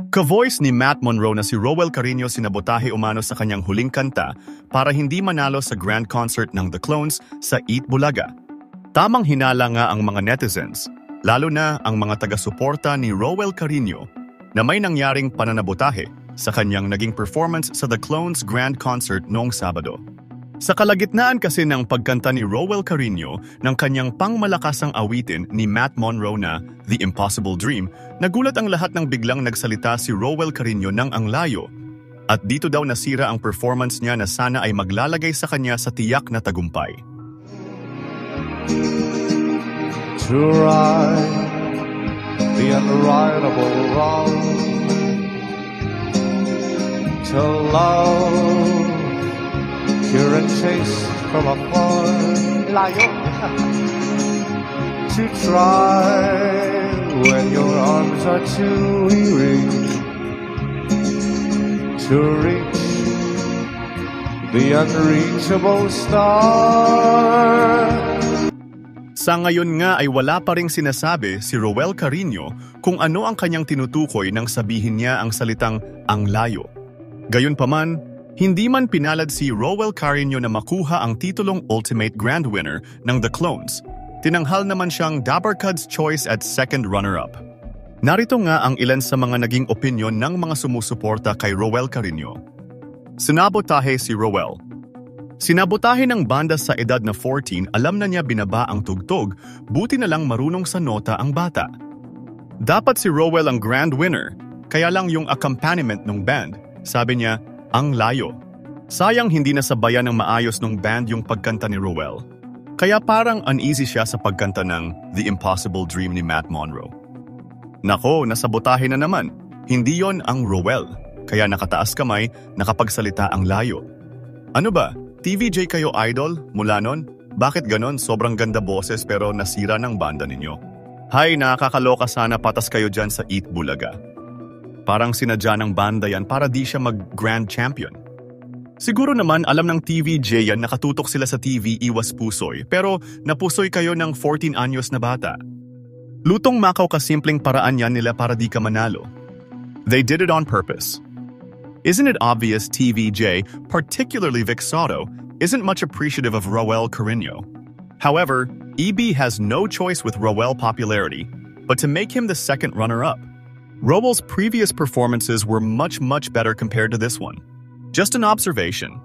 Ka-voice ni Matt Monroe na si Roel Carino sinabotahe umano sa kanyang huling kanta para hindi manalo sa grand concert ng The Clones sa Eat Bulaga. Tamang hinala nga ang mga netizens, lalo na ang mga taga-suporta ni Roel Carino na may nangyaring pananabotahe sa kanyang naging performance sa The Clones Grand Concert noong Sabado. Sa kalagitnaan kasi ng pagkanta ni Roel Carino ng kanyang pangmalakasang awitin ni Matt Monroe na The Impossible Dream, nagulat ang lahat ng biglang nagsalita si Roel Carino ng ang layo. At dito daw nasira ang performance niya na sana ay maglalagay sa kanya sa tiyak na tagumpay. To ride the unrideable road, to love cure and chase from afar, layo. To try when your arms are too weary to reach the unreachable star. Sa ngayon nga ay wala pa ring sinasabi si Roel Carino kung ano ang kanyang tinutukoy nang sabihin niya ang salitang ang layo. Gayunpaman, hindi man pinalad si Roel Carino na makuha ang titulong Ultimate Grand Winner ng The Clones. Tinanghal naman siyang Dabarkad's Choice at second runner-up. Narito nga ang ilan sa mga naging opinyon ng mga sumusuporta kay Roel Carino. Sinabotahe si Roel. Sinabotahe ng banda sa edad na 14, alam na niya binaba ang tugtog, buti na lang marunong sa nota ang bata. Dapat si Roel ang grand winner, kaya lang yung accompaniment ng band, sabi niya, ang layo. Sayang hindi nasabayan ng maayos ng band yung pagkanta ni Roel. Kaya parang uneasy siya sa pagkanta ng The Impossible Dream ni Matt Monroe. Nako, nasabotahe na naman. Hindi yon ang Roel, kaya nakataas kamay, nakapagsalita ang layo. Ano ba? TVJ kayo idol? Mula nun? Bakit ganon? Sobrang ganda boses pero nasira ng banda ninyo. Hay, nakakaloka sana patas kayo dyan sa Eat Bulaga. Parang sinadya ng banda yan para di siya mag-grand champion. Siguro naman alam ng TVJ yan nakatutok sila sa TV iwas pusoy pero napusoy kayo ng 14 anyos na bata. Lutong makaw kasimpleng paraan yan nila para di ka manalo. They did it on purpose. Isn't it obvious TVJ, particularly Vic Soto, isn't much appreciative of Roel Carino? However, EB has no choice with Roel popularity, but to make him the second runner-up. Roel's previous performances were much better compared to this one. Just an observation.